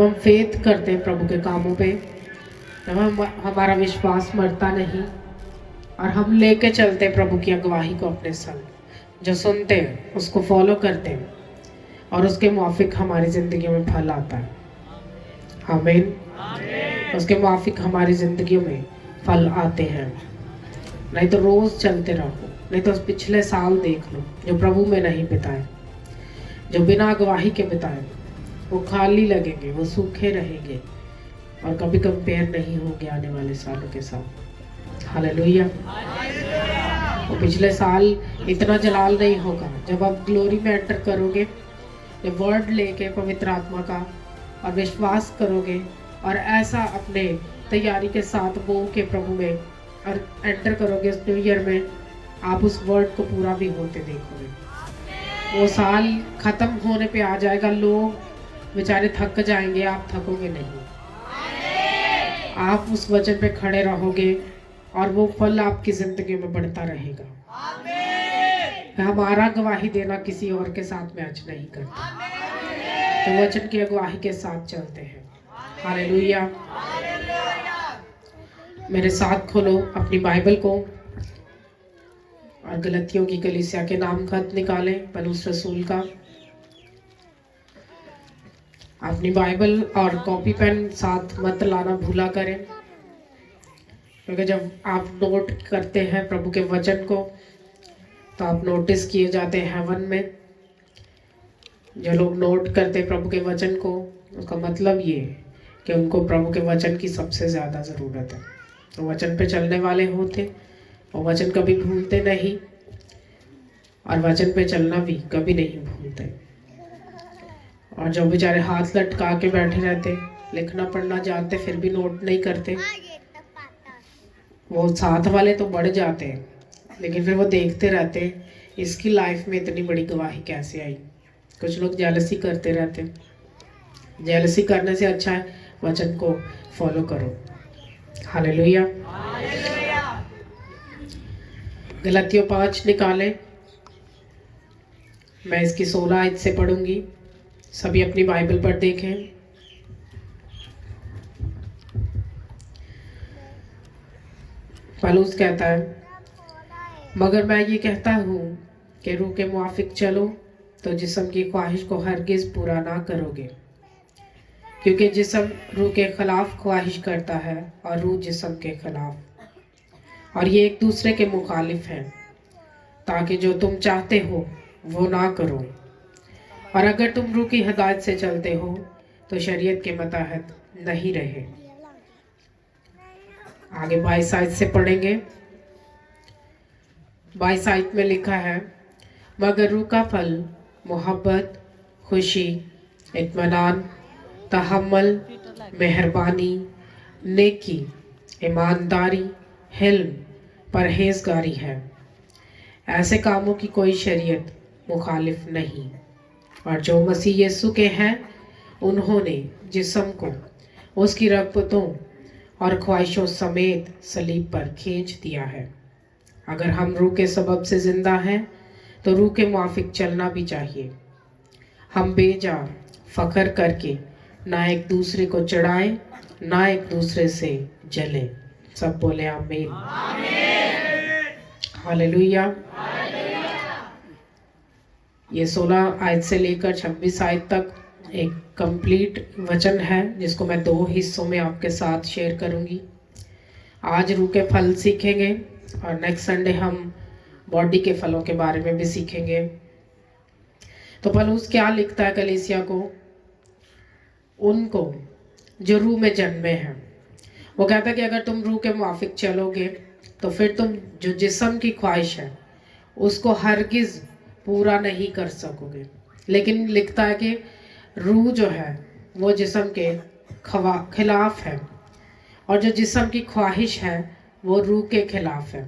हम फेथ करते हैं प्रभु के कामों पे, जब हमारा विश्वास मरता नहीं और हम लेके चलते हैं प्रभु की अगुवाई को अपने संग, जो सुनते हैं उसको फॉलो करते हैं और उसके मुआफिक हमारी ज़िंदगी में फल आता है। आमीन। उसके मुआफिक हमारी ज़िंदगी में फल आते हैं। नहीं तो रोज़ चलते रहो, नहीं तो पिछले साल देख लो जो प्रभु में नहीं बिताए, जो बिना गवाही के बिताए, वो खाली लगेंगे, वो सूखे रहेंगे और कभी कंपेयर नहीं होंगे आने वाले सालों के साथ। हालेलुया। वो पिछले साल इतना जलाल नहीं होगा। जब आप ग्लोरी में एंटर करोगे, जब वर्ड लेके पवित्र आत्मा का और विश्वास करोगे और ऐसा अपने तैयारी के साथ बो के प्रभु में और एंटर करोगे इस न्यू ईयर में, आप उस वर्ड को पूरा भी होते देखोगे। वो साल खत्म होने पे आ जाएगा, लोग बेचारे थक जाएंगे, आप थकोगे नहीं। आप उस वचन पे खड़े रहोगे और वो फल आपकी जिंदगी में बढ़ता रहेगा। हमारा गवाही देना किसी और के साथ मैच नहीं करता, तो वचन की अगुवाही के साथ चलते हैं। हालेलुया। मेरे साथ खोलो अपनी बाइबल को और गलतियों की कलीसिया के नाम खत निकालें पौलुस रसूल का। अपनी बाइबल और कॉपी पेन साथ मत लाना भूला करें, क्योंकि जब आप नोट करते हैं प्रभु के वचन को तो आप नोटिस किए जाते हैं हेवन में। जो लोग नोट करते हैं प्रभु के वचन को, उसका मतलब ये कि उनको प्रभु के वचन की सबसे ज़्यादा ज़रूरत है। तो वचन पे चलने वाले होते और वचन कभी भूलते नहीं, और वचन पे चलना भी कभी नहीं भूलते। और जो बेचारे हाथ लटका के बैठे रहते, लिखना पढ़ना जानते फिर भी नोट नहीं करते, वो साथ वाले तो बढ़ जाते हैं, लेकिन फिर वो देखते रहते इसकी लाइफ में इतनी बड़ी गवाही कैसे आई। कुछ लोग जेलसी करते रहते, जेलसी करने से अच्छा है वचन को फॉलो करो। हालेलुया। गलतियों 5 निकालें। मैं इसकी 16 आयत से पढ़ूंगी, सभी अपनी बाइबल पर देखें। पौलुस कहता है, मगर मैं ये कहता हूँ कि रूह के मुआफिक चलो तो जिस्म की ख्वाहिश को हरगिज़ पूरा ना करोगे, क्योंकि जिस्म रूह के खिलाफ ख्वाहिश करता है और रूह जिस्म के खिलाफ, और ये एक दूसरे के मुखालिफ हैं, ताकि जो तुम चाहते हो वो ना करो। और अगर तुम रूह की हिदायत से चलते हो तो शरीयत के मतहत नहीं रहे। आगे 22 आयत से पढ़ेंगे। 22 आयत में लिखा है, मगर रूह का फल मोहब्बत, खुशी, इत्मीनान, तहम्मुल, मेहरबानी, नेकी, ईमानदारी, हिल्म, परहेजगारी है। ऐसे कामों की कोई शरीयत मुखालिफ नहीं। और जो मसीह यीशु के हैं, उन्होंने जिस्म को उसकी रगबतों और ख्वाहिशों समेत सलीब पर खींच दिया है। अगर हम रूह के सबब से जिंदा हैं तो रूह के मुआफिक चलना भी चाहिए। हम बेजा फख्र करके ना एक दूसरे को चढ़ाएं, ना एक दूसरे से जलें। सब बोले आमीन। हालेलुया। ये 16 आयत से लेकर 26 आयत तक एक कंप्लीट वचन है, जिसको मैं 2 हिस्सों में आपके साथ शेयर करूंगी। आज रूह के फल सीखेंगे और नेक्स्ट संडे हम बॉडी के फलों के बारे में भी सीखेंगे। तो पौलुस क्या लिखता है कलीसिया को? उनको जो रूह में जन्मे हैं, वो कहता है कि अगर तुम रूह के मुआफिक चलोगे तो फिर तुम जो जिस्म की ख्वाहिश है उसको हरगिज़ पूरा नहीं कर सकोगे। लेकिन लिखता है कि रूह जो है वो जिस्म के खिलाफ है, और जो जिस्म की ख्वाहिश है वो रूह के खिलाफ है।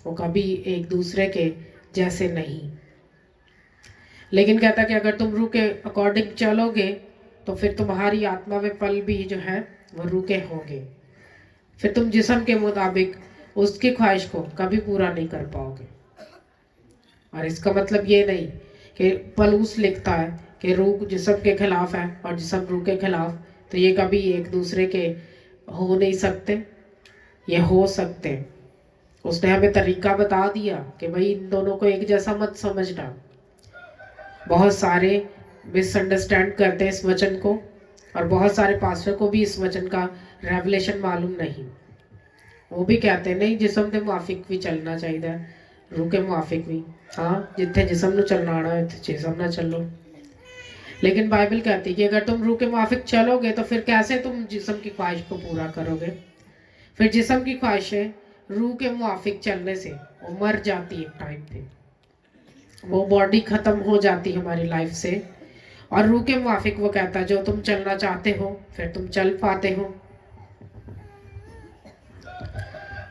वो कभी एक दूसरे के जैसे नहीं। लेकिन कहता है कि अगर तुम रूह के अकॉर्डिंग चलोगे तो फिर तुम्हारी आत्मा में फल भी जो है वो रूह के होंगे। फिर तुम जिस्म के मुताबिक उसकी ख्वाहिश को कभी पूरा नहीं कर पाओगे। और इसका मतलब ये नहीं कि पौलुस लिखता है कि रूह जिस्म के खिलाफ है और जिस्म रूह के खिलाफ, तो ये कभी एक दूसरे के हो नहीं सकते, ये हो सकते। उसने हमें तरीका बता दिया कि भाई इन दोनों को एक जैसा मत समझना। बहुत सारे मिसअंडरस्टैंड करते हैं इस वचन को, और बहुत सारे पास्टर को भी इस वचन का रेवलेशन मालूम नहीं। वो भी कहते हैं नहीं जिस्म के मुआफिक भी चलना चाहिए, रूह के मुआफिक भी। हाँ, जिथे जिस्म ਨੂੰ चलना आना है जिस्म ना चलो। लेकिन बाइबल कहती है कि अगर तुम रूह के मुआफिक चलोगे तो फिर कैसे तुम जिस्म की ख्वाहिश को पूरा करोगे। फिर जिस्म की ख्वाहिशें रूह के मुआफिक चलने से वो मर जाती है, टाइम पे वो बॉडी खत्म हो जाती है हमारी लाइफ से। और रूह के मुआफिक वो कहता है जो तुम चलना चाहते हो फिर तुम चल पाते हो।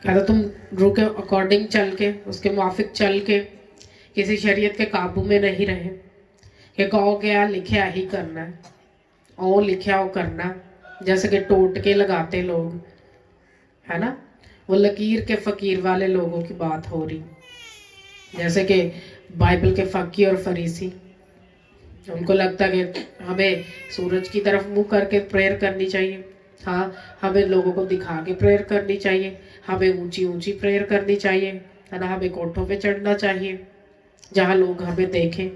कहता तुम रूह के अकॉर्डिंग चल के, उसके मुआफिक चल के किसी शरीयत के काबू में नहीं रहे कि कहो क्या लिखा ही करना है, ओ लिखा वो करना। जैसे कि टोटके लगाते लोग, है ना, वो लकीर के फकीर वाले लोगों की बात हो रही। जैसे कि बाइबल के फकी और फरीसी, उनको लगता है कि हमें सूरज की तरफ मुंह करके प्रेयर करनी चाहिए। हाँ, हमें लोगों को दिखा के प्रेयर करनी चाहिए, हमें ऊंची ऊंची प्रेयर करनी चाहिए, है ना, हमें कोठों पे चढ़ना चाहिए जहाँ लोग हमें देखें।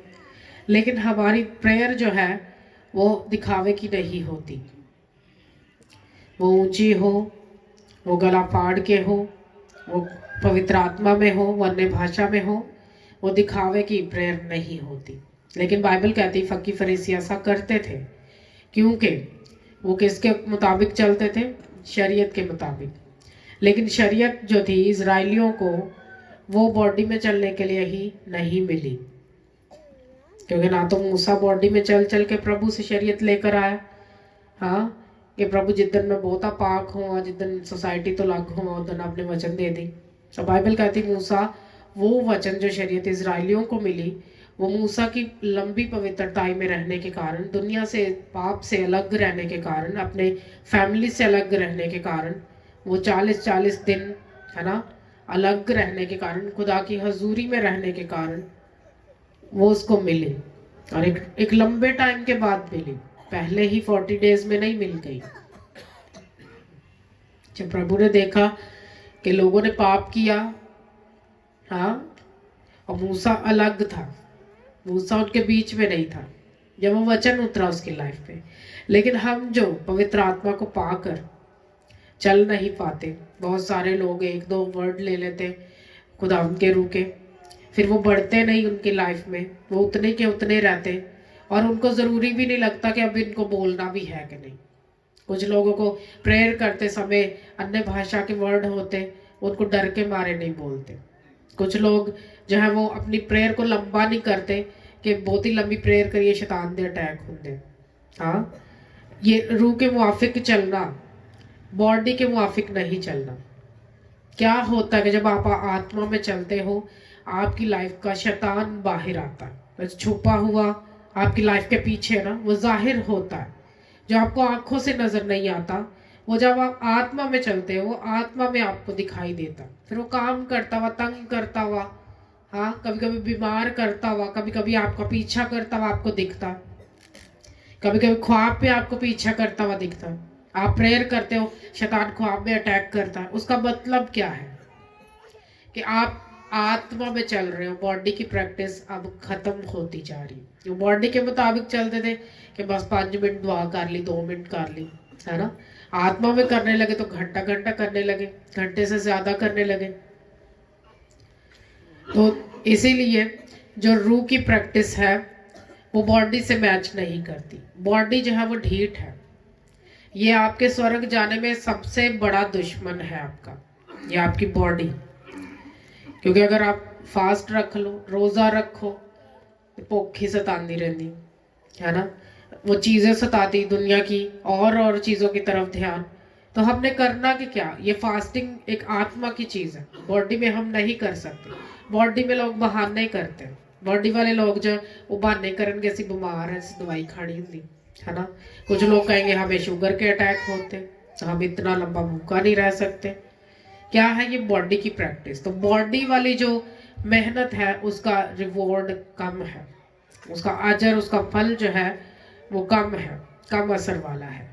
लेकिन हमारी प्रेयर जो है वो दिखावे की नहीं होती। वो ऊंची हो, वो गला फाड़ के हो, वो पवित्र आत्मा में हो, वो अन्य भाषा में हो, वो दिखावे की प्रेयर नहीं होती। लेकिन बाइबल कहती फकी फरीसी ऐसा करते थे क्योंकि वो किसके मुताबिक चलते थे, शरीयत के मुताबिक। लेकिन शरीयत जो थी इजराइलियों को वो बॉडी में चलने के लिए ही नहीं मिली, क्योंकि ना तो मूसा बॉडी में चल चल के प्रभु से शरीयत लेकर आया। हाँ, कि प्रभु जितन में बहुता पाक हुआ, जितन सोसाइटी तो लग हुआ उधन आपने वचन दे दी। तो बाइबल कहती मूसा वो वचन जो शरीयत इजराइलियों को मिली वो मूसा की लंबी पवित्रताई में रहने के कारण, दुनिया से पाप से अलग रहने के कारण, अपने फैमिली से अलग रहने के कारण, वो 40-40 दिन, है ना, अलग रहने के कारण, खुदा की हजूरी में रहने के कारण वो उसको मिली। और एक लंबे टाइम के बाद मिली, पहले ही 40 डेज में नहीं मिल गई। जब प्रभु ने देखा कि लोगों ने पाप किया, हाँ, और मूसा अलग था, मूसा उनके बीच में नहीं था, जब वो वचन उतरा उसकी लाइफ पे। लेकिन हम जो पवित्र आत्मा को पाकर चल नहीं पाते, बहुत सारे लोग एक दो वर्ड ले लेते खुदा के रूह के, फिर वो बढ़ते नहीं उनकी लाइफ में, वो उतने के उतने रहते और उनको ज़रूरी भी नहीं लगता कि अब इनको बोलना भी है कि नहीं। कुछ लोगों को प्रेयर करते समय अन्य भाषा के वर्ड होते, उनको डर के मारे नहीं बोलते। कुछ लोग जो है वो अपनी प्रेयर को लंबा नहीं करते कि बहुत ही लंबी प्रेयर करिए शैतान दे अटैक होंगे। हाँ, ये रूह के मुआफिक चलना, बॉडी के मुआफिक नहीं चलना। क्या होता है कि जब आप आत्मा में चलते हो आपकी लाइफ का शैतान बाहर आता है, छुपा हुआ आपकी लाइफ के पीछे ना वो जाहिर होता है, जो आपको आंखों से नजर नहीं आता, वो जब आप आत्मा में चलते हो वो आत्मा में आपको दिखाई देता। फिर वो काम करता हुआ, तंग करता हुआ, हाँ, कभी कभी बीमार करता हुआ, कभी कभी आपका पीछा करता हुआ आपको दिखता, कभी कभी ख्वाब पे आपको पीछा करता हुआ दिखता। आप प्रेयर करते हो, शैतान ख्वाब में अटैक करता है। उसका मतलब क्या है कि आप आत्मा में चल रहे हो, बॉडी की प्रैक्टिस अब खत्म होती जा रही। जो बॉडी के मुताबिक चलते थे कि बस 5 मिनट दुआ कर ली, 2 मिनट कर ली, है ना, आत्मा में करने लगे तो घंटा घंटा करने लगे, घंटे से ज्यादा करने लगे। तो इसीलिए जो रूह की प्रैक्टिस है वो बॉडी से मैच नहीं करती। बॉडी जो है वो ढीठ है, ये आपके स्वर्ग जाने में सबसे बड़ा दुश्मन है आपका, ये आपकी बॉडी। क्योंकि अगर आप फास्ट रख लो, रोज़ा रखो, तो भुख ही सताती रहती है ना, वो चीज़ें सताती दुनिया की और चीज़ों की तरफ ध्यान। तो हमने करना कि क्या, ये फास्टिंग एक आत्मा की चीज़ है, बॉडी में हम नहीं कर सकते। बॉडी में लोग बहाने करते हैं, बॉडी वाले लोग जो वो बहाने करेंगे ऐसी बीमार है, ऐसी दवाई खानी होती है ना। कुछ लोग कहेंगे हमें शुगर के अटैक होते, तो हम इतना लंबा भूखा नहीं रह सकते। क्या है ये बॉडी की प्रैक्टिस। तो बॉडी वाली जो मेहनत है उसका रिवॉर्ड कम है, उसका अजर, उसका फल जो है वो कम है, कम असर वाला है।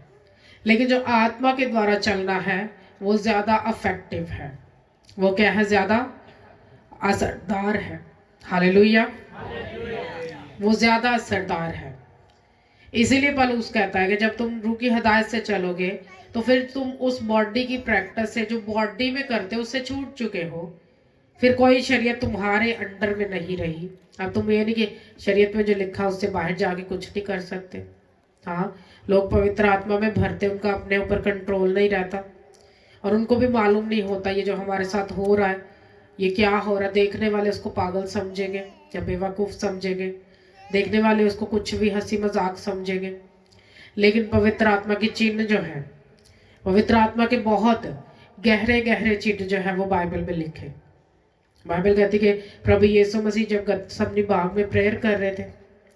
लेकिन जो आत्मा के द्वारा चलना है वो ज्यादा अफेक्टिव है। वो क्या है? ज्यादा असरदार है। हालेलुया। वो ज्यादा असरदार है। इसीलिए पौलुस कहता है कि जब तुम रूह की हिदायत से चलोगे तो फिर तुम उस बॉडी की प्रैक्टिस से जो बॉडी में करते हो उससे छूट चुके हो। फिर कोई शरीयत तुम्हारे अंडर में नहीं रही। अब तुम ये नहीं कि शरीयत में जो लिखा उससे बाहर जाके कुछ नहीं कर सकते। हाँ, लोग पवित्र आत्मा में भरते, उनका अपने ऊपर कंट्रोल नहीं रहता और उनको भी मालूम नहीं होता ये जो हमारे साथ हो रहा है ये क्या हो रहा है। देखने वाले उसको पागल समझेंगे या बेवकूफ़ समझेंगे, देखने वाले उसको कुछ भी हंसी मजाक समझेंगे। लेकिन पवित्र आत्मा की चिन्ह जो है, पवित्र आत्मा के बहुत गहरे गहरे चिन्ह जो है वो बाइबल में लिखे। बाइबल कहती कि प्रभु यीशु मसीह जब गतसमनी बाग में प्रेयर कर रहे थे,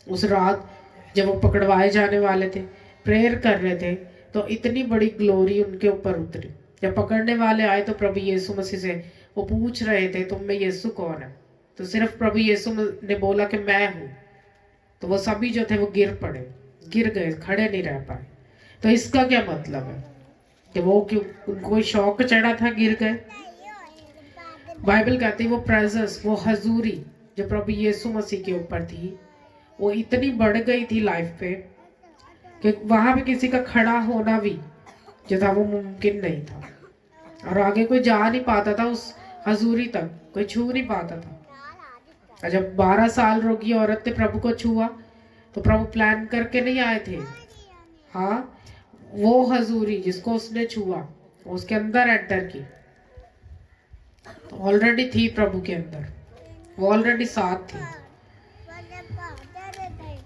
उस रात जब वो पकड़वाए जाने वाले थे, प्रेयर कर रहे थे, तो इतनी बड़ी ग्लोरी उनके ऊपर उतरी। जब पकड़ने वाले आए तो प्रभु यीशु मसीह से वो पूछ रहे थे तुम में यीशु कौन है। तो सिर्फ प्रभु यीशु ने बोला कि मैं हूँ। तो वो सभी जो थे वो गिर पड़े, गिर गए, खड़े नहीं रह पाए। तो इसका क्या मतलब है कि वो क्यों, उनको शौक चढ़ा था, गिर गए। बाइबल कहती है वो प्रेजेंस, वो हजूरी जो प्रभु यीशु मसीह के ऊपर थी वो इतनी बढ़ गई थी लाइफ पे कि वहां पे किसी का खड़ा होना भी जो था वो मुमकिन नहीं था और आगे कोई जा नहीं पाता था, उस हजूरी तक कोई छू नहीं पाता था। और जब 12 साल रोगी औरत ने प्रभु को छुआ तो प्रभु प्लान करके नहीं आए थे। हाँ, वो हजूरी जिसको उसने छुआ उसके अंदर एंटर की तो ऑलरेडी थी प्रभु के अंदर, वो ऑलरेडी साथ थी।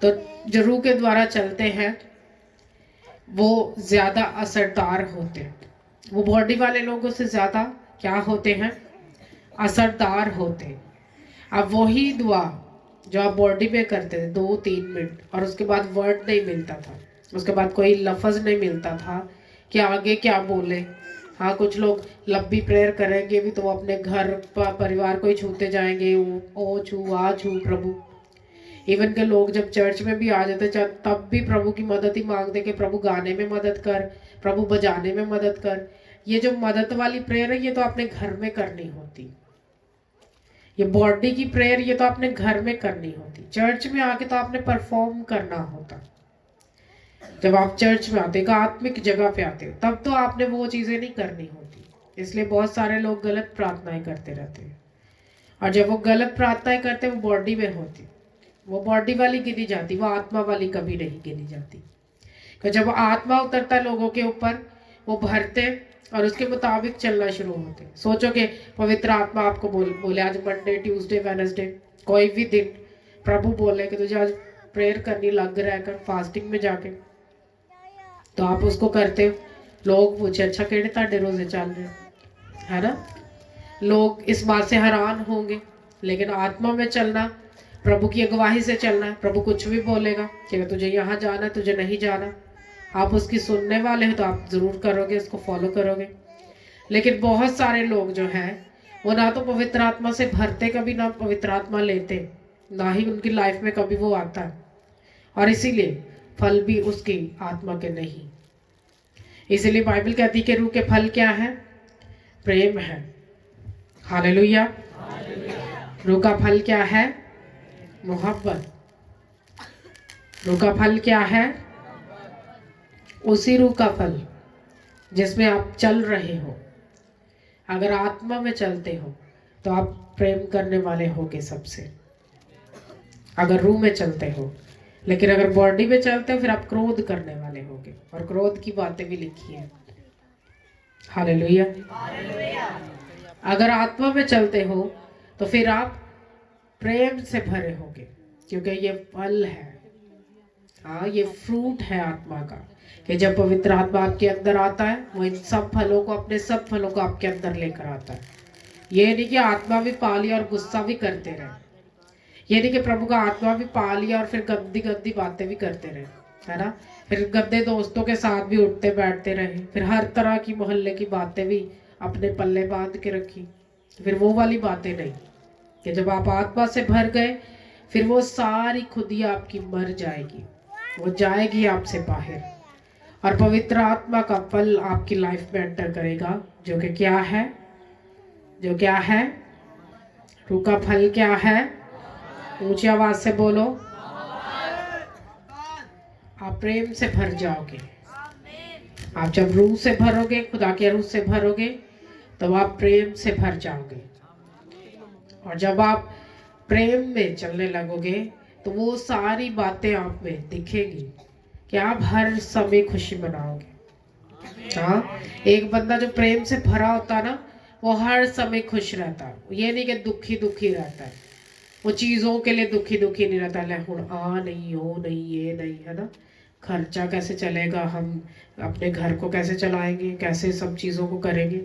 तो जो रूह के द्वारा चलते हैं वो ज्यादा असरदार होते हैं। वो बॉडी वाले लोगों से ज्यादा क्या होते हैं? असरदार होते हैं। अब वही दुआ जो आप बॉडी में करते थे 2-3 मिनट और उसके बाद वर्ड नहीं मिलता था, उसके बाद कोई लफ्ज नहीं मिलता था कि आगे क्या बोले। हाँ, कुछ लोग लंबी प्रेयर करेंगे भी तो वो अपने घर परिवार को ही छूते जाएंगे, ओ छू आ छू प्रभु। इवन के लोग जब चर्च में भी आ जाते तब भी प्रभु की मदद ही मांगते कि प्रभु गाने में मदद कर, प्रभु बजाने में मदद कर। ये जो मदद वाली प्रेयर है ये तो अपने घर में करनी होती। ये बॉडी की प्रेयर ये तो अपने घर में करनी होती। चर्च में आके तो आपने परफॉर्म करना होता। जब आप चर्च में आते, एक आत्मिक जगह पे आते हो, तब तो आपने वो चीजें नहीं करनी होती। इसलिए बहुत सारे लोग गलत प्रार्थनाएं करते रहते हैं और जब वो गलत प्रार्थनाएं करते हैं वो बॉडी में होती, वो बॉडी वाली गिनी जाती, वो आत्मा वाली कभी नहीं गिनी जाती। तो जब आत्मा उतरता है लोगों के ऊपर वो भरते और उसके मुताबिक चलना शुरू होते। सोचो कि पवित्र आत्मा आपको बोले आज मंडे ट्यूसडे वेडनेसडे कोई भी दिन प्रभु बोले कि तुझे आज प्रेयर करनी लग रहा है कर फास्टिंग में जाके, तो आप उसको करते हो। लोग पूछे अच्छा केड़े ताड़े रोजे चल रहे है ना। लोग इस बात से हैरान होंगे। लेकिन आत्मा में चलना, प्रभु की अगुवाही से चलना है। प्रभु कुछ भी बोलेगा कि तुझे यहाँ जाना, तुझे नहीं जाना, आप उसकी सुनने वाले हो तो आप जरूर करोगे, उसको फॉलो करोगे। लेकिन बहुत सारे लोग जो हैं वो ना तो पवित्र आत्मा से भरते कभी, ना पवित्र आत्मा लेते, ना ही उनकी लाइफ में कभी वो आता है और इसीलिए फल भी उसकी आत्मा के नहीं। इसीलिए बाइबल कहती है कि रूह के फल क्या है? प्रेम है। हालेलुया। रूह का फल क्या है? मोहब्बत। रूह का फल क्या है? उसी रूह का फल जिसमें आप चल रहे हो। अगर आत्मा में चलते हो तो आप प्रेम करने वाले होगे सबसे, अगर रूह में चलते हो। लेकिन अगर बॉडी में चलते हो फिर आप क्रोध करने वाले होगे और क्रोध की बातें भी लिखी है। हालेलुया। अगर आत्मा में चलते हो तो फिर आप प्रेम से भरे होगे क्योंकि ये फल है। हाँ, ये फ्रूट है आत्मा का कि जब पवित्र आत्मा आपके अंदर आता है वो इन सब फलों को, अपने सब फलों को आपके अंदर लेकर आता है। ये नहीं कि आत्मा भी पा लिया और गुस्सा भी करते रहे, ये नहीं कि प्रभु का आत्मा भी पा लिया और फिर गंदी गंदी बातें भी करते रहे, है ना। फिर गंदे दोस्तों के साथ भी उठते बैठते रहे, फिर हर तरह की मोहल्ले की बातें भी अपने पल्ले बांध के रखी। फिर वो वाली बातें नहीं कि जब आप आत्मा से भर गए फिर वो सारी खुदी आपकी मर जाएगी, वो जाएगी आपसे बाहर और पवित्र आत्मा का फल आपकी लाइफ में एंटर करेगा, जो कि क्या है, जो क्या है, रूह का फल क्या है, ऊंची आवाज से बोलो। आप प्रेम से भर जाओगे। आप जब रूह से भरोगे, खुदा के रूह से भरोगे, तब आप प्रेम से भर जाओगे। और जब आप प्रेम में चलने लगोगे तो वो सारी बातें आप में दिखेगी कि आप हर समय खुशी मनाओगे। हाँ, एक बंदा जो प्रेम से भरा होता ना, वो हर समय खुश रहता। ये नहीं कि दुखी दुखी रहता है, वो चीज़ों के लिए दुखी दुखी नहीं रहता। ले हुण आ नहीं, हो नहीं, ये नहीं, है ना, खर्चा कैसे चलेगा, हम अपने घर को कैसे चलाएंगे, कैसे सब चीज़ों को करेंगे,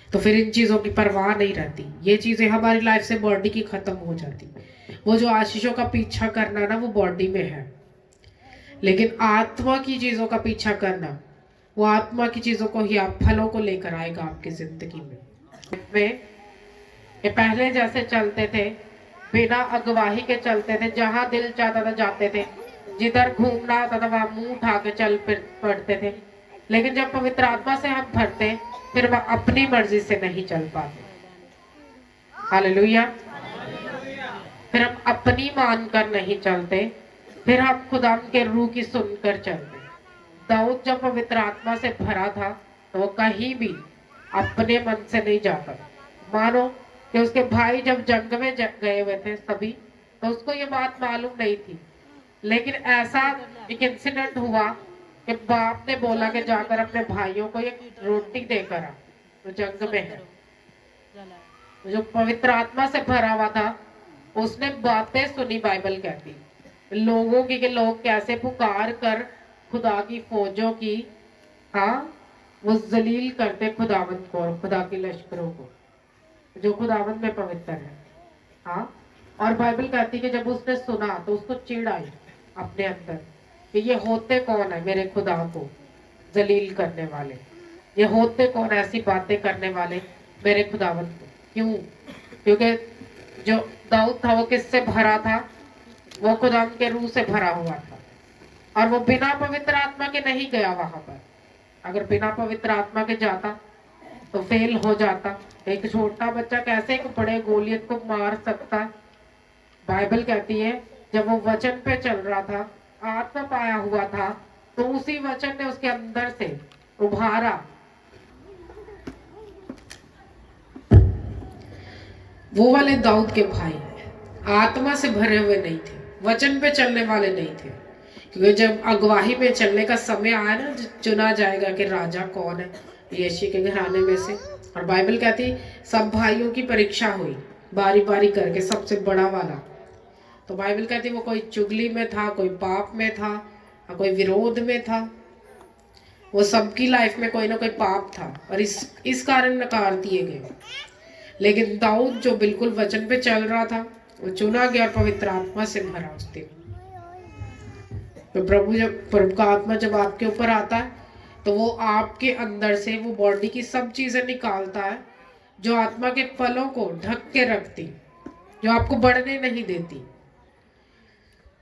तो फिर इन चीज़ों की परवाह नहीं रहती। ये चीज़ें हमारी लाइफ से बॉडी की ख़त्म हो जाती। वो जो आशीषों का पीछा करना ना, वो बॉडी में है, लेकिन आत्मा की चीज़ों का पीछा करना, वो आत्मा की चीज़ों को ही आप फलों को लेकर आएगा आपकी ज़िंदगी में। ये पहले जैसे चलते थे, बिना अगवाही के चलते थे, जहाँ दिल चाहता था जाते थे, जिधर घूमना होता था वहां मुंह उठा के चल फिर पड़ते थे। लेकिन जब पवित्र आत्मा से हम भरते, फिर वह अपनी मर्जी से नहीं चल पाते। हालेलुया। फिर हम अपनी मानकर नहीं चलते, फिर हम खुदा के रूह की सुनकर चलते। दाऊद जब पवित्र आत्मा से भरा था तो वो कहीं भी अपने मन से नहीं जाता। मानो कि उसके भाई जब जंग में गए हुए थे सभी, तो उसको ये बात मालूम नहीं थी, लेकिन ऐसा एक इंसिडेंट हुआ कि बाप ने बोला कि जाकर अपने भाइयों को एक रोटी देकर आ, तो जंग में है। तो जो पवित्र आत्मा से भरा हुआ था, उसने बातें सुनी, बाइबल कहती लोगों की, कि लोग कैसे पुकार कर खुदा की फौजों की, हाँ, वो जलील करते खुदावंत को, खुदा के लश्करों को, जो खुदावंत में पवित्र है। हाँ, और बाइबल कहती है कि जब उसने सुना तो उसको चिढ़ आई अपने अंदर कि ये होते कौन है मेरे खुदा को जलील करने वाले, ये होते कौन ऐसी बातें करने वाले मेरे खुदावंत को। क्यों? क्योंकि जो दाऊद था वो किससे भरा था? वो खुदा के रूह से भरा हुआ था, और वो बिना पवित्र आत्मा के नहीं गया वहां पर। अगर बिना पवित्र आत्मा के जाता तो फेल हो जाता। एक छोटा बच्चा कैसे एक बड़े गोलियत को मार सकता? बाइबल कहती है जब वो वचन पे चल रहा था, आत्मा पाया हुआ था, तो उसी वचन ने उसके अंदर से उभारा। वो वाले दाऊद के भाई आत्मा से भरे हुए नहीं थे, वचन पे चलने वाले नहीं थे। क्योंकि जब अगवाही में चलने का समय आया ना, चुना जाएगा कि राजा कौन है यीशु के घराने में से। और बाइबल कहती सब भाइयों की परीक्षा हुई बारी बारी करके, सबसे बड़ा वाला। तो बाइबल कहती वो कोई चुगली में था, कोई पाप में था, कोई विरोध में था। वो सबकी लाइफ में कोई ना कोई पाप था, और इस कारण नकार दिए गए। लेकिन दाऊद जो बिल्कुल वचन पे चल रहा था, वो चुना गया पवित्र आत्मा से भरा उस दिन। तो प्रभु का आत्मा जब आपके ऊपर आता है, तो वो आपके अंदर से वो बॉडी की सब चीजें निकालता है जो आत्मा के फलों को ढक के रखती, जो आपको बढ़ने नहीं देती।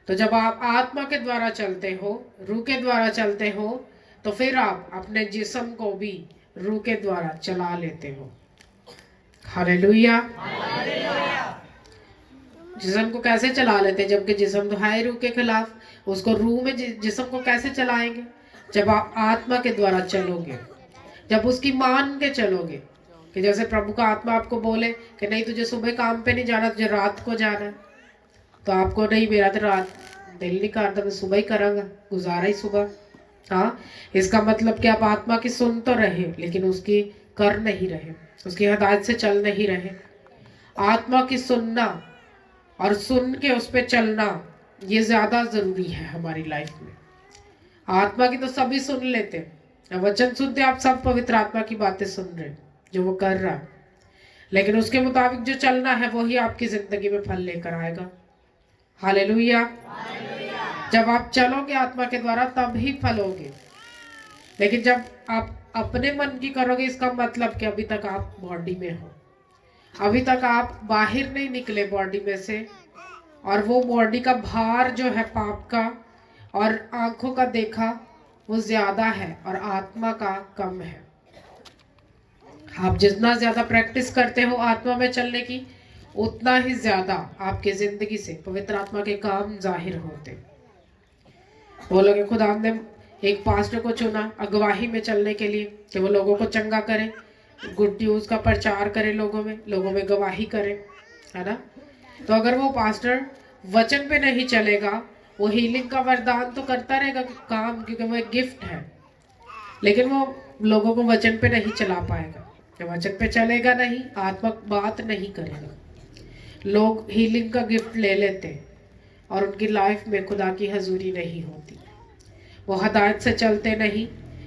तो जब आप आत्मा के द्वारा चलते हो, रूह के द्वारा चलते हो, तो फिर आप अपने जिस्म को भी रूह के द्वारा चला लेते हो। हालेलुया। जिस्म को कैसे चला लेते? जबकि जिस्म तो है रूह के खिलाफ, उसको रूह में जिस्म को कैसे चलाएंगे? जब आप आत्मा के द्वारा चलोगे, जब उसकी मान के चलोगे। कि जैसे प्रभु का आत्मा आपको बोले कि नहीं तुझे सुबह काम पे नहीं जाना, तुझे रात को जाना है, तो आपको नहीं, मेरा तो रात दिल नहीं करता, मैं सुबह ही करांगा, गुजारा ही सुबह। हाँ, इसका मतलब कि आप आत्मा की सुन तो रहे लेकिन उसकी कर नहीं रहे, उसकी हदायत से चल नहीं रहे। आत्मा की सुनना और सुन के उस पर चलना, ये ज्यादा जरूरी है हमारी लाइफ में। आत्मा की तो सभी सुन लेते हैं, वचन सुनते, आप सब पवित्र आत्मा की बातें सुन रहे जो वो कर रहा, लेकिन उसके मुताबिक जो चलना है वही आपकी जिंदगी में फल लेकर आएगा। हालेलुया। जब आप चलोगे आत्मा के द्वारा तब ही फल होगे। लेकिन जब आप अपने मन की करोगे, इसका मतलब कि अभी तक आप बॉडी में हो, अभी तक आप बाहर नहीं निकले बॉडी में से, और वो बॉडी का भार जो है पाप का और आंखों का देखा, वो ज्यादा है और आत्मा का कम है। आप जितना ज्यादा प्रैक्टिस करते हो आत्मा में चलने की, उतना ही ज्यादा आपकी जिंदगी से पवित्र आत्मा के काम जाहिर होते। बोलोगे खुदा ने एक पास्टर को चुना अगवाही में चलने के लिए कि वो लोगों को चंगा करे, गुड न्यूज का प्रचार करे, लोगों में गवाही करे, है ना। तो अगर वो पास्टर वचन पे नहीं चलेगा, वो हीलिंग का वरदान तो करता रहेगा काम, क्योंकि वो एक गिफ्ट है, लेकिन वो लोगों को वचन पे नहीं चला पाएगा। जब वचन पे चलेगा नहीं, आत्मक बात नहीं करेगा, लोग हीलिंग का गिफ्ट ले लेते हैं और उनकी लाइफ में खुदा की हजूरी नहीं होती। वो हदायत से चलते नहीं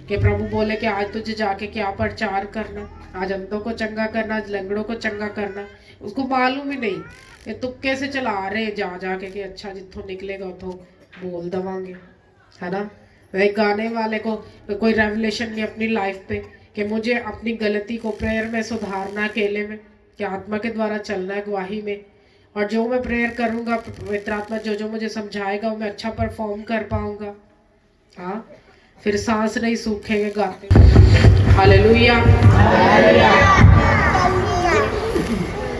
कि प्रभु बोले कि आज तुझे जाके क्या प्रचार करना, आज अंधों को चंगा करना, आज लंगड़ों को चंगा करना। उसको मालूम ही नहीं, ये तुक्के से चला रहे जा जाके कि अच्छा जितों निकलेगा तो बोल दवांगे, है ना। वह गाने वाले को कोई रेवलेशन नहीं अपनी लाइफ पे कि मुझे अपनी गलती को प्रेयर में सुधारना, अकेले में, कि आत्मा के द्वारा चलना है गवाही में, और जो मैं प्रेयर करूंगा पवित्र आत्मा जो जो मुझे समझाएगा मैं अच्छा परफॉर्म कर पाऊंगा। हाँ, फिर सांस नहीं सूखेंगे गाते। हालेलुया।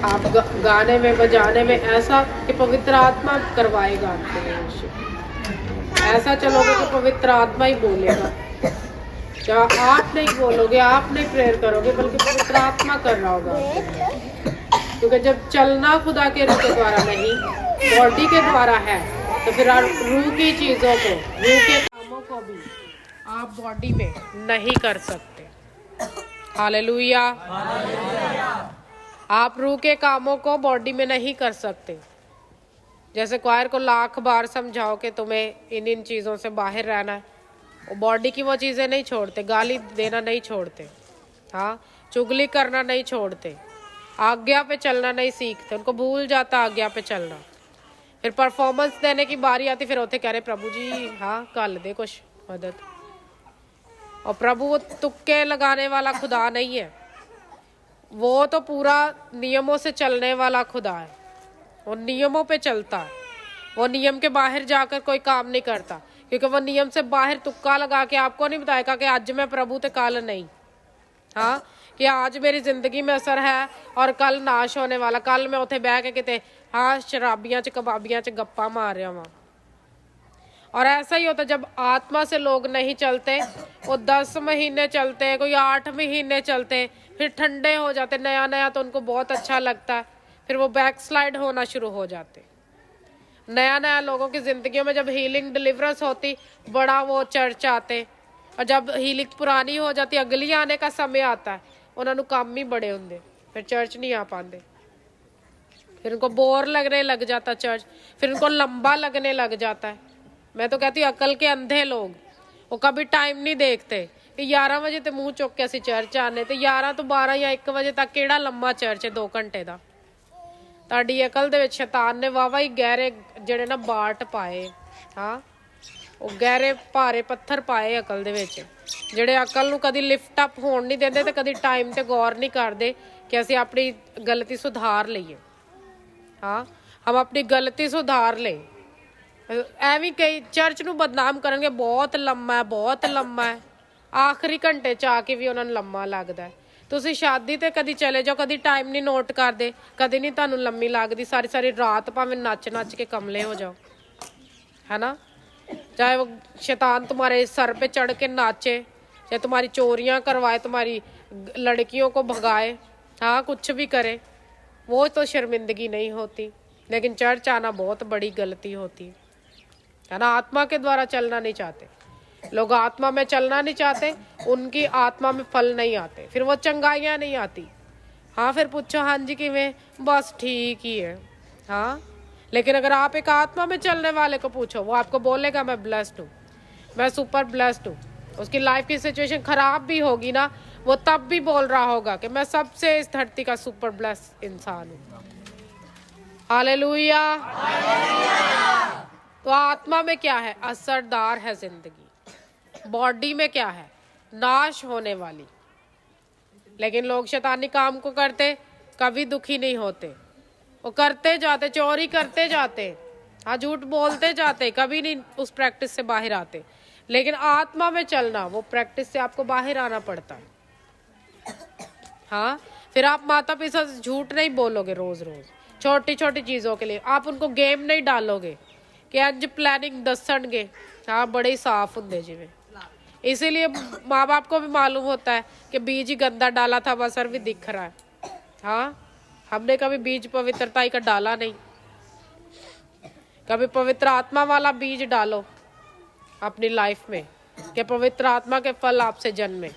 आप गाने में बजाने में ऐसा कि पवित्र आत्मा करवाएगा आपको, ऐसा चलोगे कि पवित्र आत्मा ही बोलेगा। क्या आप नहीं बोलोगे, आप नहीं प्रेयर करोगे, बल्कि पवित्र आत्मा कर रहा होगा। क्योंकि जब चलना खुदा के रूह के द्वारा नहीं, बॉडी के द्वारा है, तो फिर रूह की चीजों को, रूह के कामों को भी आप बॉडी में नहीं कर सकते। हालेलुया। आप रूह के कामों को बॉडी में नहीं कर सकते। जैसे क्वायर को लाख बार समझाओ कि तुम्हें इन चीज़ों से बाहर रहना है, वो बॉडी की वो चीज़ें नहीं छोड़ते, गाली देना नहीं छोड़ते, हाँ, चुगली करना नहीं छोड़ते, आज्ञा पे चलना नहीं सीखते, उनको भूल जाता आज्ञा पे चलना। फिर परफॉर्मेंस देने की बारी आती, फिर होते कह रहे प्रभु जी हाँ कर दे कुछ मदद। और प्रभु वो तुक्के लगाने वाला खुदा नहीं है, वो तो पूरा नियमों से चलने वाला खुदा है। वो नियमों पे चलता है, वो नियम के बाहर जाकर कोई काम नहीं करता, क्योंकि वो नियम से बाहर तुक्का लगा के आपको नहीं बताएगा कि आज मैं प्रभु ते कल नहीं, हाँ, कि आज मेरी जिंदगी में असर है और कल नाश होने वाला, कल मैं उथे बह के किते हाँ शराबियां च कबाबियां च गप्पा मार रहा वहां। और ऐसा ही होता जब आत्मा से लोग नहीं चलते, वो 10 महीने चलते, कोई 8 महीने चलते, फिर ठंडे हो जाते, नया नया तो उनको बहुत अच्छा लगता है, फिर वो बैकस्लाइड होना शुरू हो जाते। नया नया लोगों की जिंदगियों में जब हीलिंग डिलीवरेंस होती, बड़ा वो चर्च आते, और जब हीलिंग पुरानी हो जाती, अगली आने का समय आता है, उन्होंने काम ही बड़े होंगे, फिर चर्च नहीं आ पाते, फिर उनको बोर लगने लग जाता चर्च, फिर उनको लंबा लगने लग जाता है। मैं तो कहती हूँ अकल के अंधे लोग, वो कभी टाइम नहीं देखते कि 11 वजे तो मुंह चुक के असी चर्च आने, तो 11 तो 12 या 1 वजे तक केड़ा लंबा चर्च है 2 घंटे का। ताड़ी अकल दे विच शैतान ने वावा ही गहरे जेड़े ना बाट पाए, हाँ, वो गहरे भारे पत्थर पाए अकल दे विच, जेड़े अकल नूं कदी लिफ्ट अप होण नहीं देंदे ते कदी टाइम ते गौर नहीं करते कि असी अपनी गलती सुधार लईए। हाँ, हम अपनी गलती सुधार ले, ਐਵੇਂ कई चर्च ਨੂੰ बदनाम करनगे, बहुत लम्मा है, बहुत लम्मा है, आखिरी घंटे च आके भी उन्होंने लम्मा लगता है। तुसी शादी ते कदी चले जाओ, कदी टाइम नहीं नोट करते, कदी नहीं तुहानू लम्मी लगती, सारी सारी रात भावें नच नच के कमले हो जाओ, है ना। चाहे वो शैतान तुम्हारे सर पे चढ़ के नाचे, चाहे तुम्हारी चोरियां करवाए, तुम्हारी लड़कियों को भगाए, हाँ, कुछ भी करे, वो तो शर्मिंदगी नहीं होती। लेकिन चर्च आना बहुत बड़ी गलती होती है ना। आत्मा के द्वारा चलना नहीं चाहते लोग, आत्मा में चलना नहीं चाहते, उनकी आत्मा में फल नहीं आते, फिर वो चंगाइयाँ नहीं आती। हाँ, फिर पूछो हाँ जी किवें, बस ठीक ही है, हाँ। लेकिन अगर आप एक आत्मा में चलने वाले को पूछो, वो आपको बोलेगा मैं ब्लेस्ड हूँ, मैं सुपर ब्लेस्ड हूँ। उसकी लाइफ की सिचुएशन खराब भी होगी ना, वो तब भी बोल रहा होगा कि मैं सबसे इस धरती का सुपर ब्लेस्ड इंसान हूँ। हालेलुया। तो आत्मा में क्या है? असरदार है जिंदगी। बॉडी में क्या है? नाश होने वाली। लेकिन लोग शैतानी काम को करते कभी दुखी नहीं होते, वो करते जाते, चोरी करते जाते, हाँ, झूठ बोलते जाते, कभी नहीं उस प्रैक्टिस से बाहर आते। लेकिन आत्मा में चलना, वो प्रैक्टिस से आपको बाहर आना पड़ता है। हाँ, फिर आप माता पिता से झूठ नहीं बोलोगे रोज रोज छोटी छोटी चीजों के लिए। आप उनको गेम नहीं डालोगे कि आज प्लानिंग दसणगे। हाँ, बड़े ही साफ होंगे जिवें। इसीलिए माँ बाप को भी मालूम होता है कि बीज ही गंदा डाला था, असर भी दिख रहा है। हाँ, हमने कभी बीज पवित्रता का डाला नहीं। कभी पवित्र आत्मा वाला बीज डालो अपनी लाइफ में कि पवित्र आत्मा के फल आपसे जन्मे।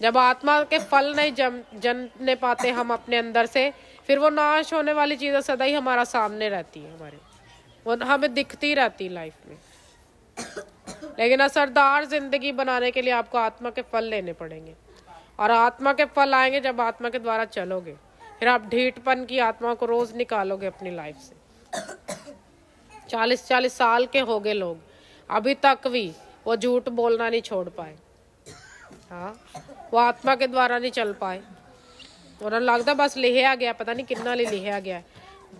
जब आत्मा के फल नहीं जन्मने पाते हम अपने अंदर से, फिर वो नाश होने वाली चीजें सदा ही हमारा सामने रहती है, वो हमें दिखती रहती लाइफ में। लेकिन असरदार जिंदगी बनाने के लिए आपको आत्मा के फल लेने पड़ेंगे, और आत्मा के फल आएंगे जब आत्मा के द्वारा चलोगे। फिर आप ढीठपन की आत्मा को रोज निकालोगे अपनी लाइफ से। 40-40 साल के हो गए लोग, अभी तक भी वो झूठ बोलना नहीं छोड़ पाए। हाँ, वो आत्मा के द्वारा नहीं चल पाए। उन्हें लगता बस लिखा गया, पता नहीं कितना लिखा गया,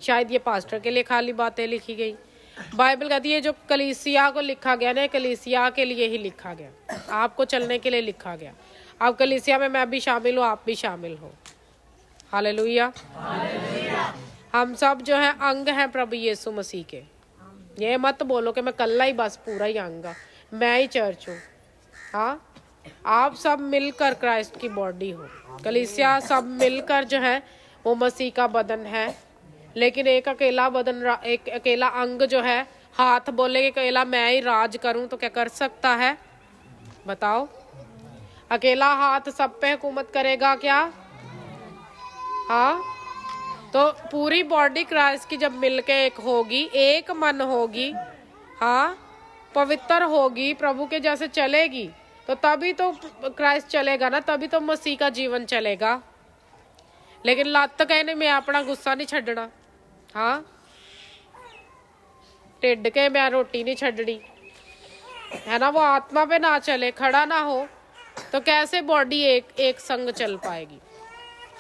शायद ये पास्टर के लिए खाली बातें लिखी गई। बाइबल कहती है जो कलीसिया को लिखा गया ना, कलीसिया के लिए ही लिखा गया, आपको चलने के लिए लिखा गया। अब कलीसिया में मैं भी शामिल हूँ, आप भी शामिल हो। हालेलुया। हम सब जो है अंग हैं प्रभु यीशु मसीह के। ये मत बोलो कि मैं कल्ला ही बस पूरा ही अंग, मैं ही चर्च हूँ। हाँ, आप सब मिलकर क्राइस्ट की बॉडी हो। कलीसिया सब मिलकर जो है वो मसीह का बदन है। लेकिन एक अकेला बदन, एक अकेला अंग जो है, हाथ बोले कि अकेला मैं ही राज करूं तो क्या कर सकता है? बताओ, अकेला हाथ सब पे हुकूमत करेगा क्या? हाँ, तो पूरी बॉडी क्राइस्ट की जब मिलके एक होगी, एक मन होगी, हाँ, पवित्र होगी, प्रभु के जैसे चलेगी, तो तभी तो क्राइस्ट चलेगा ना, तभी तो मसीह का जीवन चलेगा। लेकिन लत कहने में अपना गुस्सा नहीं छड़ना। हाँ, टिड के मैं रोटी नहीं छड़नी, है ना। वो आत्मा पे ना चले, खड़ा ना हो, तो कैसे बॉडी एक संग चल पाएगी?